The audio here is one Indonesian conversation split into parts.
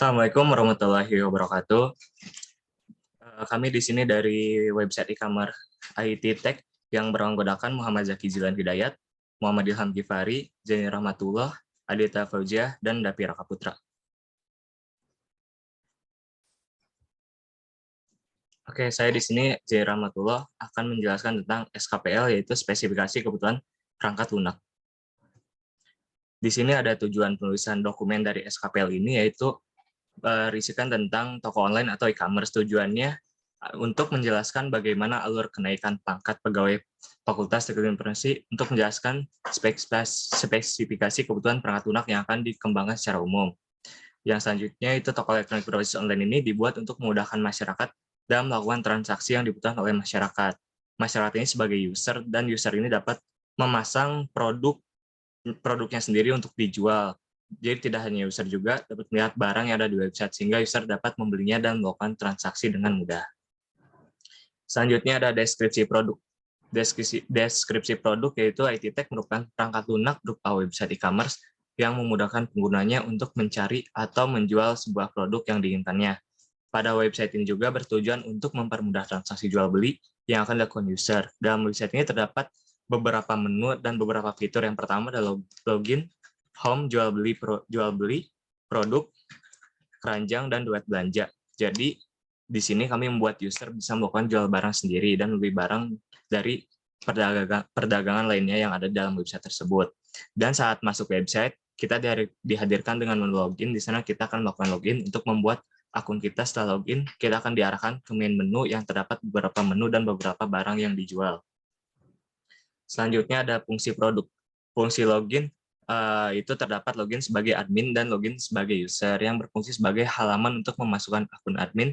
Assalamualaikum warahmatullahi wabarakatuh. Kami di sini dari website e-commerce IT Tech yang beranggotakan Muhammad Zaki Zilan Hidayat, Muhammad Ilham Gifari, Zaini Rahmatullah, Adita Fauziah, dan Dapi Raka Putra. Oke, saya di sini Zaini Rahmatullah akan menjelaskan tentang SKPL, yaitu spesifikasi kebutuhan perangkat lunak. Di sini ada tujuan penulisan dokumen dari SKPL ini, yaitu berisikan tentang toko online atau e-commerce. Tujuannya untuk menjelaskan bagaimana alur kenaikan pangkat pegawai Fakultas Teknik Informasi untuk menjelaskan spesifikasi kebutuhan perangkat lunak yang akan dikembangkan secara umum. Yang selanjutnya itu toko elektronik berbasis online ini dibuat untuk memudahkan masyarakat dalam melakukan transaksi yang dibutuhkan oleh masyarakat. Masyarakat ini sebagai user, dan user ini dapat memasang produknya sendiri untuk dijual. Jadi tidak hanya user juga dapat melihat barang yang ada di website, sehingga user dapat membelinya dan melakukan transaksi dengan mudah. Selanjutnya ada deskripsi produk. Deskripsi produk yaitu IT Tech merupakan perangkat lunak berupa website e-commerce yang memudahkan penggunanya untuk mencari atau menjual sebuah produk yang diinginkannya. Pada website ini juga bertujuan untuk mempermudah transaksi jual beli yang akan dilakukan user. Dalam website ini terdapat beberapa menu dan beberapa fitur. Yang pertama adalah login, home, jual beli, produk, keranjang, dan duet belanja. Jadi di sini kami membuat user bisa melakukan jual barang sendiri dan membeli barang dari perdagangan lainnya yang ada dalam website tersebut. Dan saat masuk website, kita dihadirkan dengan menu login. Di sana kita akan melakukan login. Untuk membuat akun kita setelah login, kita akan diarahkan ke main menu yang terdapat beberapa menu dan beberapa barang yang dijual. Selanjutnya ada fungsi produk. Fungsi login itu terdapat login sebagai admin dan login sebagai user, yang berfungsi sebagai halaman untuk memasukkan akun admin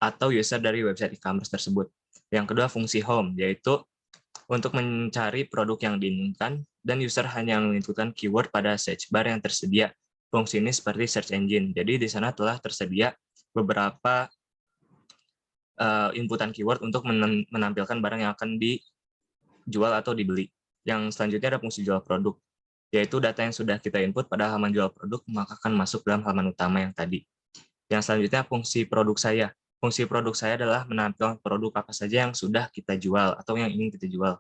atau user dari website e-commerce tersebut. Yang kedua, fungsi home, yaitu untuk mencari produk yang diinginkan, dan user hanya menginputkan keyword pada search bar yang tersedia. Fungsi ini seperti search engine. Jadi di sana telah tersedia beberapa inputan keyword untuk menampilkan barang yang akan dijual atau dibeli. Yang selanjutnya ada fungsi jual produk, yaitu data yang sudah kita input pada halaman jual produk maka akan masuk dalam halaman utama yang tadi. Yang selanjutnya fungsi produk saya. Fungsi produk saya adalah menampilkan produk apa saja yang sudah kita jual atau yang ingin kita jual.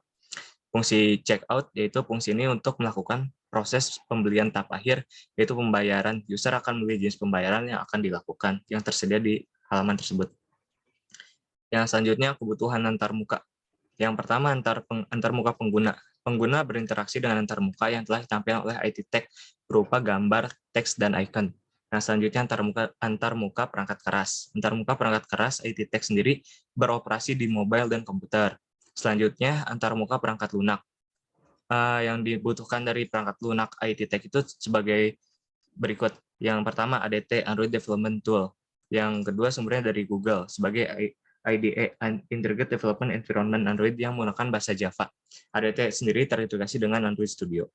Fungsi checkout, yaitu fungsi ini untuk melakukan proses pembelian tahap akhir, yaitu pembayaran. User akan memilih jenis pembayaran yang akan dilakukan yang tersedia di halaman tersebut. Yang selanjutnya kebutuhan antarmuka. Yang pertama antarmuka pengguna. Pengguna berinteraksi dengan antarmuka yang telah ditampilkan oleh IT Tech berupa gambar, teks, dan icon. Yang selanjutnya antarmuka perangkat keras. Antarmuka perangkat keras IT Tech sendiri beroperasi di mobile dan komputer. Selanjutnya antarmuka perangkat lunak. Yang dibutuhkan dari perangkat lunak IT Tech itu sebagai berikut. Yang pertama ADT, Android Development Tool. Yang kedua sumbernya dari Google sebagai IDE, Integrated Development Environment Android, yang menggunakan bahasa Java. ADT sendiri terintegrasi dengan Android Studio.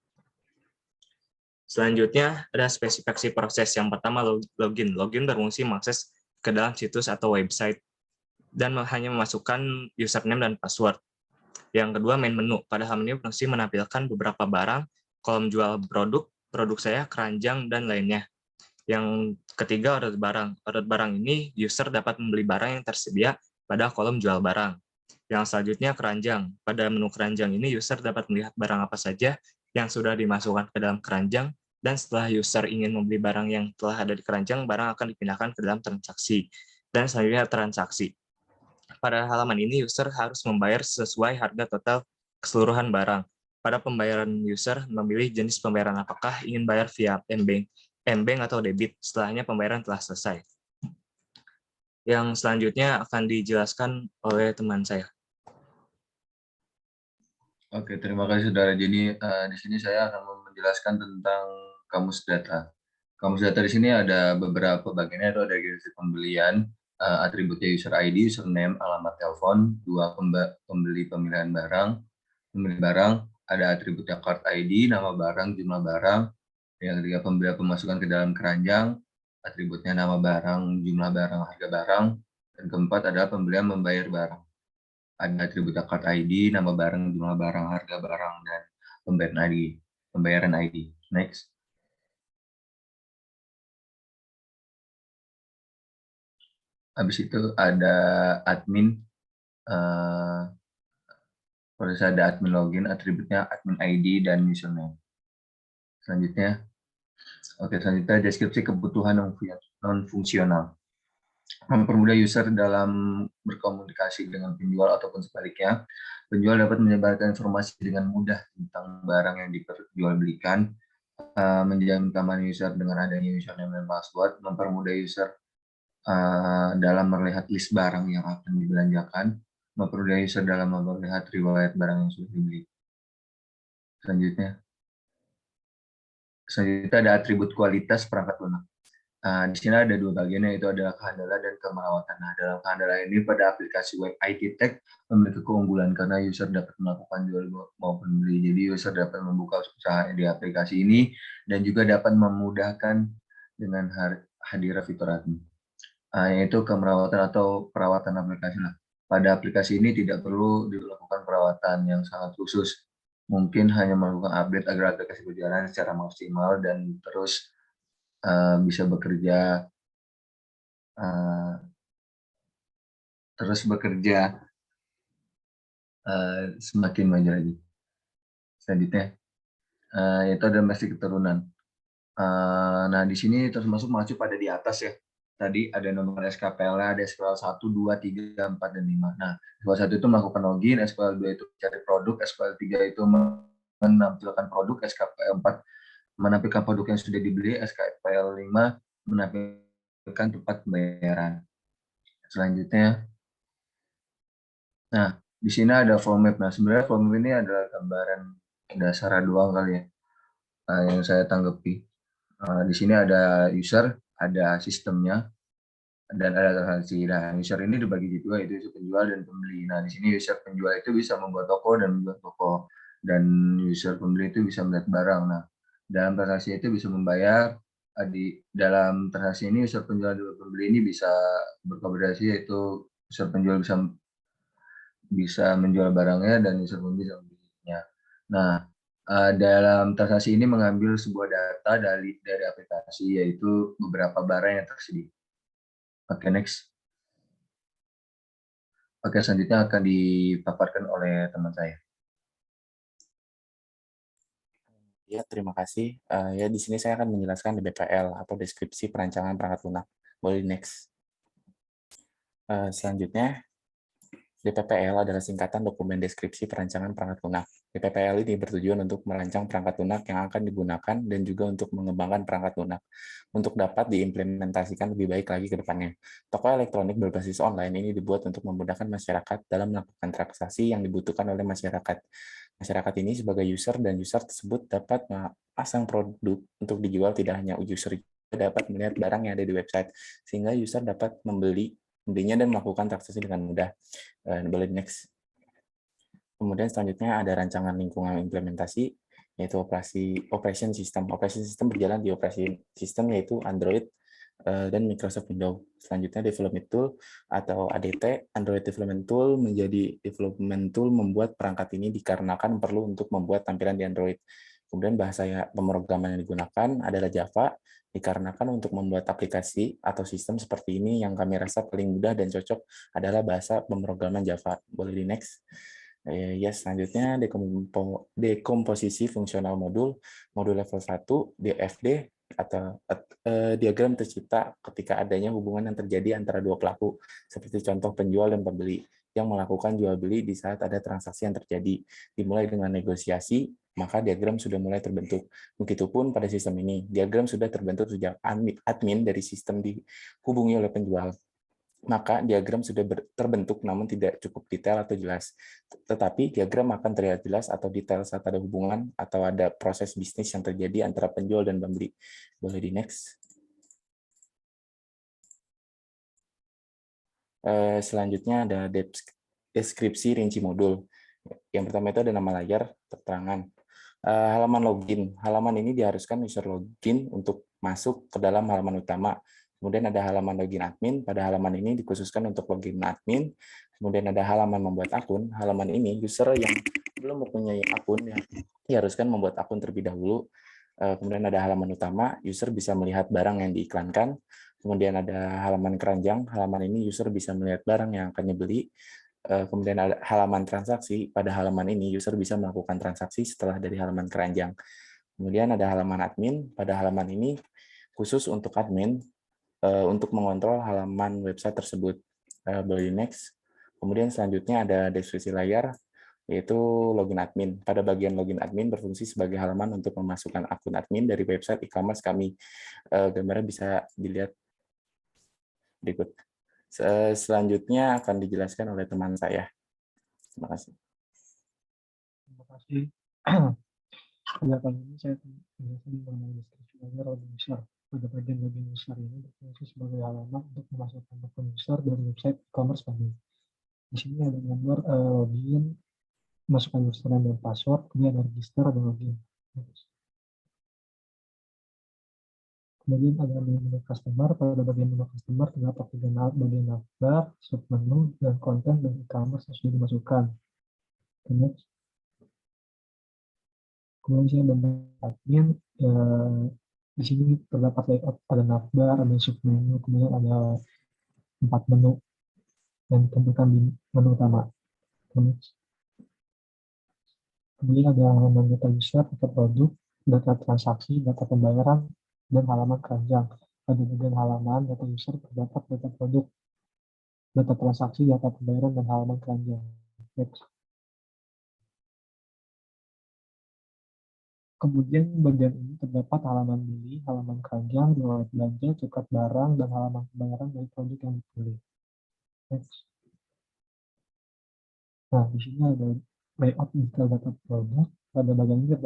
Selanjutnya ada spesifikasi proses. Yang pertama login. Login berfungsi mengakses ke dalam situs atau website dan hanya memasukkan username dan password. Yang kedua main menu. Pada halaman ini berfungsi menampilkan beberapa barang, kolom jual produk saya, keranjang, dan lainnya. Yang ketiga order barang. Order barang ini user dapat membeli barang yang tersedia pada kolom jual barang. Yang selanjutnya keranjang. Pada menu keranjang ini user dapat melihat barang apa saja yang sudah dimasukkan ke dalam keranjang, dan setelah user ingin membeli barang yang telah ada di keranjang, barang akan dipindahkan ke dalam transaksi. Dan selanjutnya transaksi. Pada halaman ini user harus membayar sesuai harga total keseluruhan barang. Pada pembayaran user memilih jenis pembayaran, apakah ingin bayar via M-Bank atau debit. Setelahnya pembayaran telah selesai. Yang selanjutnya akan dijelaskan oleh teman saya. Oke, terima kasih Saudara Jenny. Di sini saya akan menjelaskan tentang kamus data. Kamus data di sini ada beberapa bagiannya, itu ada registrasi pembelian, atributnya user ID, username, alamat telepon, dua pembeli pemilihan barang, pembeli barang, ada atributnya card ID, nama barang, jumlah barang, yang ketiga pembelian pemasukan ke dalam keranjang, atributnya nama barang, jumlah barang, harga barang, dan keempat adalah pembelian membayar barang. Ada atribut card ID, nama barang, jumlah barang, harga barang, dan pembayaran ID. Next. Habis itu ada admin, proses ada admin login, atributnya admin ID dan username. Selanjutnya, selanjutnya deskripsi kebutuhan non-fungsional. Mempermudah user dalam berkomunikasi dengan penjual ataupun sebaliknya. Penjual dapat menyebarkan informasi dengan mudah tentang barang yang diperjualbelikan, menjamin keamanan user dengan adanya username dan password, mempermudah user dalam melihat list barang yang akan dibelanjakan, mempermudah user dalam melihat riwayat barang yang sudah dibeli. Selanjutnya ada atribut kualitas perangkat lunak. Di sini ada dua bagian, yaitu adalah kehandalan dan kemerawatan. Nah, dalam kehandalan ini pada aplikasi web IT Tech memiliki keunggulan karena user dapat melakukan jual maupun beli. Jadi user dapat membuka usaha di aplikasi ini dan juga dapat memudahkan dengan hadirnya fitur admin. Yaitu kemerawatan atau perawatan aplikasi. Nah, pada aplikasi ini tidak perlu dilakukan perawatan yang sangat khusus. Mungkin hanya melakukan update agar aplikasi berjalan secara maksimal dan terus bisa bekerja semakin maju lagi. Selanjutnya itu ada masih keturunan. Nah, di sini termasuk pada di atas ya. Tadi ada nomor SKPL-nya, ada SKPL 1, 2, 3, 4, dan 5. Nah, SKPL 1 itu melakukan login, SKPL 2 itu cari produk, SKPL 3 itu menampilkan produk, SKPL 4 menampilkan produk yang sudah dibeli, SKPL 5 menampilkan tempat pembayaran. Selanjutnya, nah, di sini ada form map. Nah, sebenarnya form map ini adalah gambaran dasar doang kali ya, yang saya tanggapi. Di sini ada user, ada sistemnya, dan ada transaksi. Nah, user ini dibagi dua, itu user penjual dan pembeli. Nah, di sini user penjual itu bisa membuat toko dan membuat toko, dan user pembeli itu bisa melihat barang. Nah, dalam transaksi itu bisa membayar. Di dalam transaksi ini user penjual dan pembeli ini bisa berkolaborasi, yaitu user penjual bisa menjual barangnya dan user pembeli bisa membelinya. Nah, dalam transaksi ini mengambil sebuah data dari aplikasi, yaitu beberapa barang yang tersedia. Oke, next. Oke, selanjutnya akan dipaparkan oleh teman saya. Ya, terima kasih. Ya, di sini saya akan menjelaskan DBPL atau deskripsi perancangan perangkat lunak. Boleh next. Selanjutnya, DPPL adalah singkatan dokumen deskripsi perancangan perangkat lunak. DPPL ini bertujuan untuk merancang perangkat lunak yang akan digunakan dan juga untuk mengembangkan perangkat lunak untuk dapat diimplementasikan lebih baik lagi ke depannya. Toko elektronik berbasis online ini dibuat untuk memudahkan masyarakat dalam melakukan transaksi yang dibutuhkan oleh masyarakat. Masyarakat ini sebagai user dan user tersebut dapat memasang produk untuk dijual, tidak hanya user dapat melihat barang yang ada di website, sehingga user dapat membelinya dan melakukan transaksi dengan mudah. Boleh next. Kemudian selanjutnya ada rancangan lingkungan implementasi, yaitu operation system. Operation system berjalan di operasi sistem, yaitu Android dan Microsoft Windows. Selanjutnya development tool atau ADT, Android Development Tool menjadi development tool membuat perangkat ini dikarenakan perlu untuk membuat tampilan di Android. Kemudian bahasa pemrograman yang digunakan adalah Java, dikarenakan untuk membuat aplikasi atau sistem seperti ini yang kami rasa paling mudah dan cocok adalah bahasa pemrograman Java. Boleh di next. Yes, selanjutnya dekomposisi fungsional modul level 1, DFD, atau diagram tercipta ketika adanya hubungan yang terjadi antara dua pelaku, seperti contoh penjual dan pembeli yang melakukan jual beli di saat ada transaksi yang terjadi. Dimulai dengan negosiasi, maka diagram sudah mulai terbentuk. Begitupun pada sistem ini, diagram sudah terbentuk sejak admin dari sistem dihubungi oleh penjual. Maka diagram sudah terbentuk namun tidak cukup detail atau jelas. Tetapi diagram akan terlihat jelas atau detail saat ada hubungan atau ada proses bisnis yang terjadi antara penjual dan pembeli. Boleh di next. Selanjutnya ada deskripsi rinci modul. Yang pertama itu ada nama layar, keterangan. Halaman login. Halaman ini diharuskan user login untuk masuk ke dalam halaman utama. Kemudian ada halaman login admin. Pada halaman ini dikhususkan untuk login admin. Kemudian ada halaman membuat akun. Halaman ini user yang belum mempunyai akun yang diharuskan membuat akun terlebih dahulu. Kemudian ada halaman utama, user bisa melihat barang yang diiklankan. Kemudian ada halaman keranjang, halaman ini user bisa melihat barang yang akan dibeli. Kemudian ada halaman transaksi, pada halaman ini user bisa melakukan transaksi setelah dari halaman keranjang. Kemudian ada halaman admin, pada halaman ini khusus untuk admin, untuk mengontrol halaman website tersebut. Boleh next. Kemudian selanjutnya ada deskripsi layar, yaitu login admin. Pada bagian login admin berfungsi sebagai halaman untuk memasukkan akun admin dari website e-commerce kami. Gambarnya bisa dilihat berikut. Selanjutnya akan dijelaskan oleh teman saya. Terima kasih. Terima kasih. Pada kali ini saya akan menjelaskan mengenai deskripsi layar login user. Pada bagian login user ini berfungsi sebagai halaman untuk memasukkan akun user dari website e-commerce kami. Di sini ada gambar login, masukkan username dan password, kemudian ada register dan login. Kemudian ada menu customer. Pada bagian menu customer terdapat bagian navbar, submenu, dan konten dan e-commerce yang sudah dimasukkan. Kemudian saya bantu admin. Di sini terdapat layout, ada navbar, ada submenu, kemudian ada 4 menu yang ditentukan di menu utama. Kemudian ada halaman data user, data produk, data transaksi, data pembayaran, dan halaman keranjang. Pada bagian halaman data user terdapat data produk, data transaksi, data pembayaran, dan halaman keranjang. Next. Kemudian bagian ini terdapat halaman beli, halaman keranjang, riwayat belanja, cukai barang, dan halaman pembayaran dari produk yang dibeli. Next. Nah, di sini ada layout detail data produk. Pada bagian ini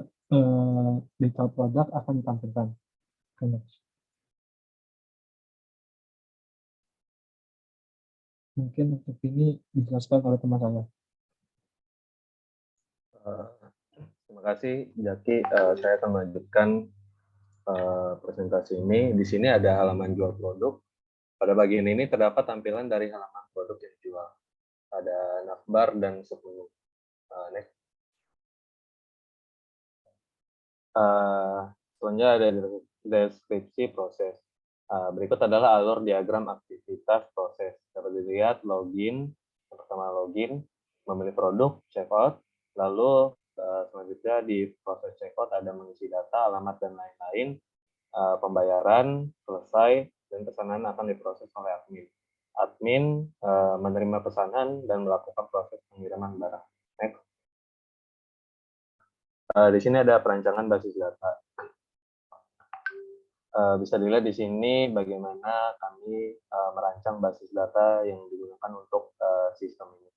detail produk akan ditampilkan. Next. Mungkin untuk ini dijelaskan oleh teman saya. Terima kasih, Jaki. Saya akan melanjutkan presentasi ini. Di sini ada halaman jual produk. Pada bagian ini terdapat tampilan dari halaman produk yang dijual. Ada navbar dan submenu. Next. Selanjutnya ada deskripsi proses. Berikut adalah alur diagram aktivitas proses. Dapat dilihat login, yang pertama login, memilih produk, checkout, lalu selanjutnya di proses checkout ada mengisi data, alamat, dan lain-lain. Pembayaran selesai dan pesanan akan diproses oleh admin. Admin menerima pesanan dan melakukan proses pengiriman barang. Next. Di sini ada perancangan basis data. Bisa dilihat di sini bagaimana kami merancang basis data yang digunakan untuk sistem ini.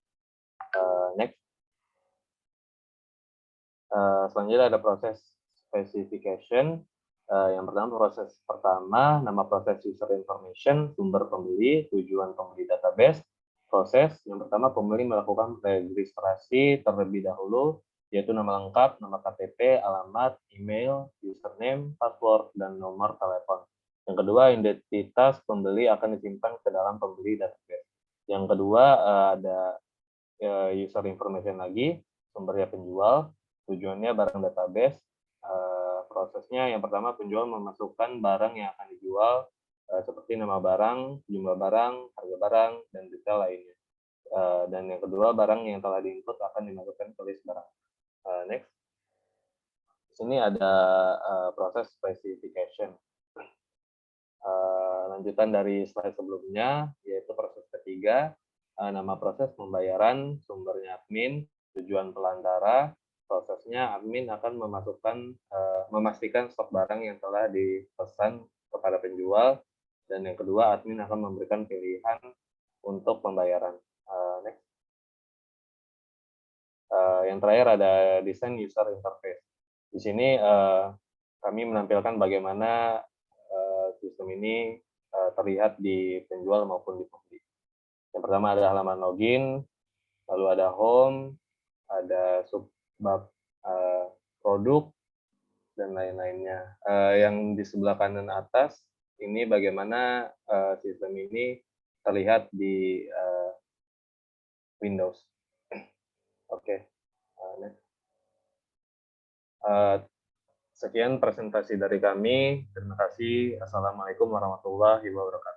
Next. Selanjutnya ada proses specification. Yang pertama, proses pertama, nama proses user information, sumber pembeli, tujuan pembeli database. Proses yang pertama, pembeli melakukan registrasi terlebih dahulu, yaitu nama lengkap, nama KTP, alamat, email, username, password, dan nomor telepon. Yang kedua, identitas pembeli akan disimpan ke dalam pembeli database. Yang kedua, ada user information lagi, sumbernya penjual, tujuannya barang database. Prosesnya yang pertama, penjual memasukkan barang yang akan dijual, seperti nama barang, jumlah barang, harga barang, dan detail lainnya. Dan yang kedua, barang yang telah diinput akan dimasukkan ke list barang. Next. Di sini ada proses specification. Lanjutan dari slide sebelumnya, yaitu proses ketiga, nama proses pembayaran, sumbernya admin, tujuan pelantara. Prosesnya admin akan memastikan stok barang yang telah dipesan kepada penjual, dan yang kedua admin akan memberikan pilihan untuk pembayaran. Next. Yang terakhir ada desain user interface. Di sini kami menampilkan bagaimana sistem ini terlihat di penjual maupun di pembeli. Yang pertama ada halaman login, lalu ada home, ada subbab produk, dan lain-lainnya. Yang di sebelah kanan atas ini bagaimana sistem ini terlihat di Windows. Oke. Sekian presentasi dari kami. Terima kasih. Assalamualaikum warahmatullahi wabarakatuh.